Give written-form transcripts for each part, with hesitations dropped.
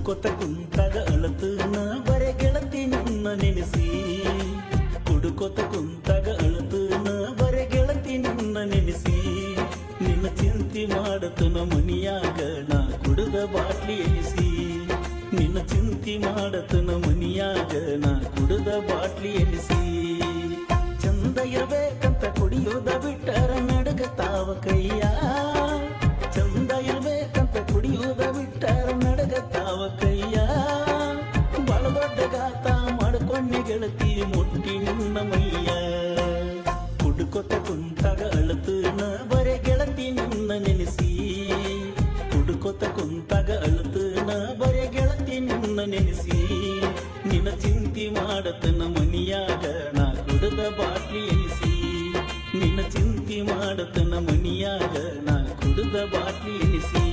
ಕುಡ್ಕೊತ ಕುಂತಾಗ ಅಳತನ ಬರೆ ಗೆಳತಿ ನಿನ್ನ ನೆನೆಸಿ ಕುಡ್ಕೊತ ಕುಂತಾಗ ಅಳತನ ಬರೆ ಗೆಳತಿ ನಿನ್ನ ನೆನೆಸಿ ನಿನ್ನ ಚಿಂತಿ ಮಾಡತನ ಮನಿಯಾಗ ನಾ ಕುಡದ ಬಾಟ್ಲಿ ಎನಿಸಿ ನಿನ್ನ ಚಿಂತಿ ಮಾಡತನ ಮನಿಯಾಗ ನಾ ಕುಡದ ಬಾಟ್ಲಿ ಎನಿಸಿ ಚಂದ ಇರ್ಬೇಕಂತ ಕುಡಿಯೋದ ಬಿಟ್ಟರ ನಡಗತಾವ ಕೈಯ ಚಂದ ಇರ್ಬೇಕಂತ ಕುಡಿಯೋದ ಬಿಟ್ಟರ ನಡಗತಾವ ಕೈಯ ಬಳ ದೊಡ್ಡ ಗಾತ ಮಾಡ್ಕೊಂಡೆ ಗೆಳತಿ ಮುಟ್ಟಿ ನಿನ್ನ ಮೈಯ ಕುಡ್ಕೊತ ಕುಂತಾಗ ಅಳತನ ಬರೆ ಗೆಳತಿ ನಿನ್ನ ನೆನೆಸಿ ಕುಡ್ಕೊತ ಕುಂತಾಗ ಅಳತನ ಬರೆ ಗೆಳತಿ ನಿನ್ನ ನೆನೆಸಿ ನಿನ್ನ ಚಿಂತಿ ಮಾಡತನ ಮನಿಯಾಗ ನಾ ಕುಡದ ಬಾಟ್ಲಿ ಎನಿಸಿ ನಿನ್ನ ಚಿಂತಿ ಮಾಡತನ ಮನಿಯಾಗ ನಾ ಕುಡದ ಬಾಟ್ಲಿ ಎನಿಸಿ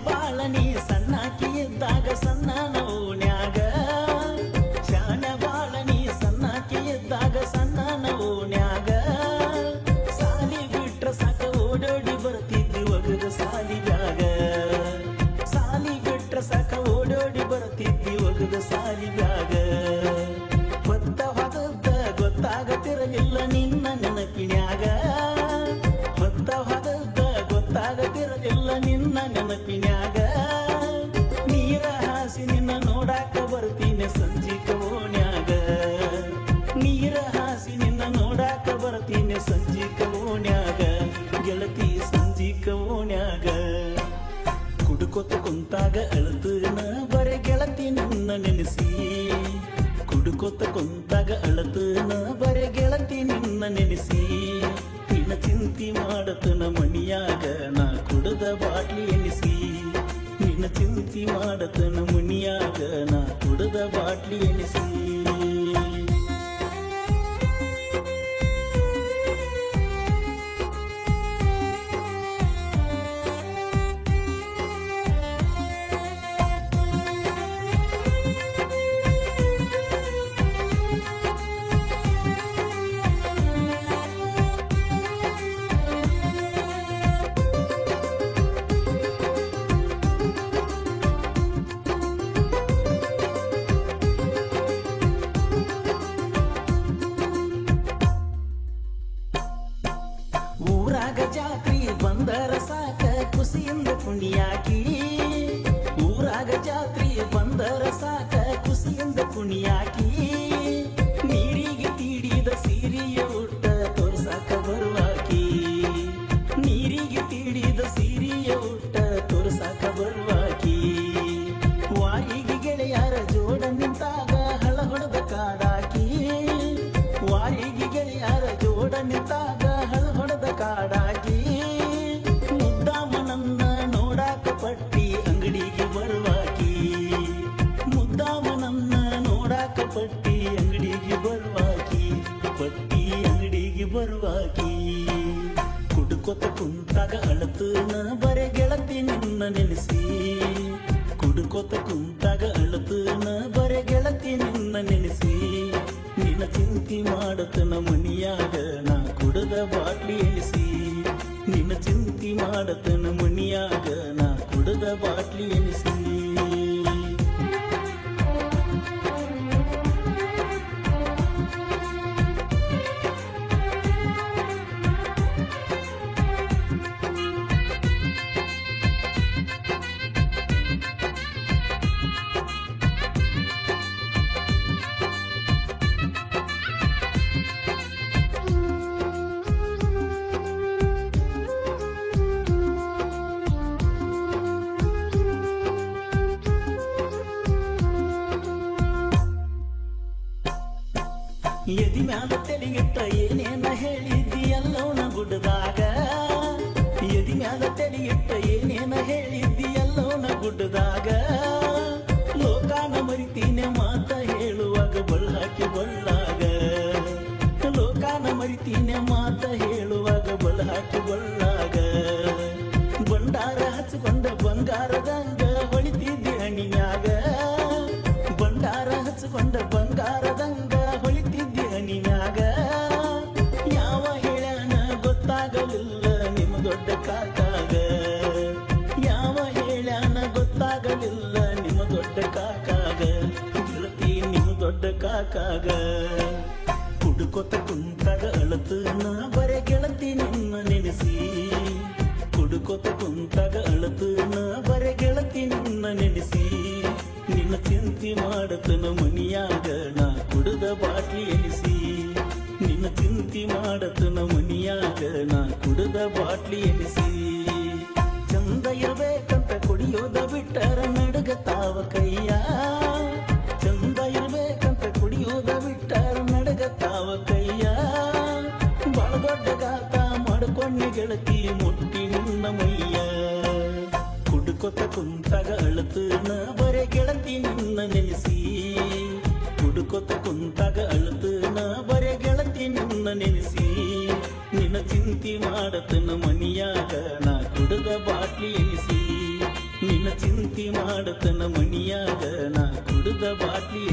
ಬಾಳನಿ ಸಣ್ಣಾಕಿ ಇದ್ದಾಗ ಸಣ್ಣ ನೋನ್ಯಾಗ ಶಾನ ಬಾಳನಿ ಸಣ್ಣಾಕಿ ಇದ್ದಾಗ ಸಣ್ಣ ನೋನ್ಯಾಗ ಸಾಲಿ ಬಿಟ್ರ ಸಾಕ ಓಡೋಡಿ ಬರ್ತಿದ್ವಿ ಒಗದ ಸಾಲಿಗಾಗ ಸಾಲಿ ಬಿಟ್ರ ಸಾಕ ಓಡೋಡಿ ಬರ್ತಿದ್ವಿ ಒಗದ ಸಾಲಿಗಾಗ ಹೊತ್ತ ಹೊದದ್ದ ಗೊತ್ತಾಗತಿರಲಿಲ್ಲ ನಿನ್ನ ನೆನಪಿನ್ಯಾಗ ಹೊತ್ತ ಹೊದದ್ದ ಗೊತ್ತಾಗತಿರಲಿಲ್ಲ ನಿನ್ನ ನೆನಪಿನ್ಯಾಗ ನೀರ ಹಾಸಿ ನಿನ್ನ ನೋಡಾಕ ಬರ್ತೀನಿ ಸಂಜಿಕ ಓಣ್ಯಾಗ ನೀರ ಹಾಸಿ ನಿನ್ನ ನೋಡಾಕ ಬರ್ತೀನಿ ಸಂಜಿಕ ಓಣ್ಯಾಗ ಗೆಳತಿ ಸಂಜಿಕ ಓಣ್ಯಾಗ ಕುಡ್ಕೊತ ಕುಂತಾಗ ಅಳತನ ಬರೆ ಗೆಳತಿ ನಿನ್ನ ನೆನೆಸಿ ಕುಡ್ಕೊತ ಕುಂತಾಗ ಅಳತನ ಬರೆ ಗೆಳತಿ ನಿನ್ನ ನೆನೆಸಿ ನಿನ್ನ ಚಿಂತಿ ಮಾಡತನ ಮನಿಯಾಗ ನಾ ಕುಡದ ಬಾಟ್ಲಿ ಎನಿಸಿ ನಿನ್ನ ಚಿಂತಿ ಮಾಡತನ ಮನಿಯಾಗ ನಾ ಕುಡದ ಬಾಟ್ಲಿ ಎನಿಸಿ ಊರಾಗ ಜಾತ್ರಿ ಬಂದರ ಸಾಕ ಖುಷಿಯಿಂದ ಕುಣಿಯಾಕಿ ಊರಾಗ ಜಾತ್ರಿ ಬಂದರ ಸಾಕ ಖುಷಿಯಿಂದ ಕುಣಿಯಾಕಿ ನೀರಿಗೆ ತೀಡಿದ ಸೀರೆಯ ಉಟ್ಟ ತೋರ್ಸಾಕ ಬರುವಾಕಿ ನೀರಿಗೆ ತೀಡಿದ ಸೀರೆಯ ಉಟ್ಟ ತೋರ್ಸಾಕ ಬರುವಾಕಿ ವಾರಿಗೆ ಗೆಳೆಯರ ಜೋಡ ನಿಂತಾಗ ಹಳ ಹೊಡೆದ ಕಾಡಾಕಿ ವಾರಿಗೆ ಗೆಳೆಯರ ಜೋಡ ನಿಂತಾಗ ಹಳ ಹೊಡೆದ ಕಾಡಾಕಿ ಮುದ್ದಾಮನನ್ನ ನೋಡಾಕ ಪಟ್ಟಿ ಅಂಗಡಿಗೆ ಬರುವಾಕಿ ಮುದ್ದಾಮನನ್ನ ನೋಡಾಕ ಪಟ್ಟಿ ಅಂಗಡಿಗೆ ಬರುವಾಕಿ ಪಟ್ಟಿ ಅಂಗಡಿಗೆ ಬರುವಾಕಿ ಕುಡ್ಕೊತ ಕುಂತಾಗ ಅಳತನ ಬರೆ ಗೆಳತಿ ನಿನ್ನ ನೆನೆಸಿ ಕುಡ್ಕೊತ ಕುಂತಾಗ ಅಳತನ ಬರೆ ಗೆಳತಿ ನಿನ್ನ ನೆನೆಸಿ ನಿನ್ನ ಚಿಂತಿ ಮಾಡತನ ಮನಿಯಾಗ ನಾ ಕುಡದ ಬಾಟ್ಲಿ ಎನಿಸಿ ನಿನ್ನ ಚಿಂತಿ ಮಾಡತನ ಮನಿಯಾಗ ನಾ ಕುಡದ ಬಾಟ್ಲಿ ಎನಿಸಿ ಎದಿ ಮ್ಯಾಲ ತೆಲಿಗಿಟ್ಟ ಏನೇನ ಹೇಳಿದ್ದಿ ಎಲ್ಲವನ ಗುಡ್ಡದಾಗ ಇಟ್ಟ ಏನೇನ ಹೇಳಿದ್ದಿ ಎಲ್ಲೋನ ಗುಡ್ಡದಾಗ ಲೋಕಾನ ಮರಿತೀನಿ ಮಾತ ಹೇಳುವಾಗ ಬಳ್ಳಾಕಿ ಬಳ್ಳಾಗ ಲೋಕಾನ ಮರಿತೀನಿ ಮಾತ ಹೇಳುವಾಗ ಬಳ್ಳಾಕಿ ಬಳ್ಳಾಗ ಬಂಡಾರ ಹಚ್ಕೊಂಡ ಬಂಗಾರದಂಗ ಹೊಳಿತಿದ್ದಿ ಹಣಿನ್ಯಾಗ ಬಂಡಾರ ಹಚ್ಕೊಂಡ ಬಂಗಾರದಂಗ ಹೊಳಿತಿದ್ದಿ ಹಣಿನ್ಯಾಗ ಯಾವ ಹೇಳ್ಯಾನ ಗೊತ್ತಾಗಲಿಲ್ಲ ನಿಮ್ಮ ದೊಡ್ಡ ಕಾಕಾಗ ಯಾವ ಹೇಳ್ಯಾನ ಗೊತ್ತಾಗಲಿಲ್ಲ ನಿಮ್ಮ ದೊಡ್ಡ ಕಾಕಾಗ ಗೆಳತಿ ನಿಮ್ಮ ದೊಡ್ಡ ಕಾಕಾಗ ಕುಡುಕೊತ ಕುಂತಾಗ ಅಳತನ ಬರೆ ಗೆಳತಿ ನಿನ್ನ ನೆನೆಸಿ ಕುಡುಕೊತ ಕುಂತಾಗ ಅಳತನ ಬರೆ ಗೆಳತಿ ನಿನ್ನ ನೆನೆಸಿ ನಿನ್ನ ಚಿಂತಿ ಮಾಡತನ ಮನಿಯಾಗ ನಾ ಕುಡದ ಬಾಟ್ಲಿ ಎನಿಸಿ ನಿನ್ನ ಚಿಂತಿ ಮಾಡತನ ಮನಿಯಾಗ ನಾ ಕುಡದ ಬಾಟ್ಲಿ ಎನಿಸಿ ಚಂದ ಇರ್ಬೇಕಂತ ಕುಡಿಯೋದ ಬಿಟ್ಟರ ನಡಗತಾವ ಕೈಯ ಚಂದ ಇರ್ಬೇಕಂತ ಕುಡಿಯೋದ ಬಿಟ್ಟರ ನಡಗತಾವ ಕೈಯ ಬಾಳ ದೊಡ್ಡ ಗಾತ ಮಾಡ್ಕೊಂಡೆ ಗೆಳತಿ ಮುಟ್ಟಿ ನಿನ್ನ ಮೈಯ ಕುಡುಕೊತ ಕುಂತಾಗ ಅಳತನ ಬರೆ ಗೆಳತಿ ನಿನ್ನ ನೆನೆಸಿ ಕುಡುಕೊತ ಕುಂತಾಗ ಅಳತನ ಬರೆ ಗೆಳತಿ ನಿನ್ನ ನೆನೆಸಿ ನಿನ್ನ ಚಿಂತಿ ಮಾಡತನ ಮನಿಯಾಗ ನಾ ಕುಡದ ಬಾಟ್ಲಿ ಎನಿಸಿ ನಿನ್ನ ಚಿಂತಿ ಮಾಡತನ ಮನಿಯಾಗ ನಾ ಕುಡದ ಬಾಟ್ಲಿ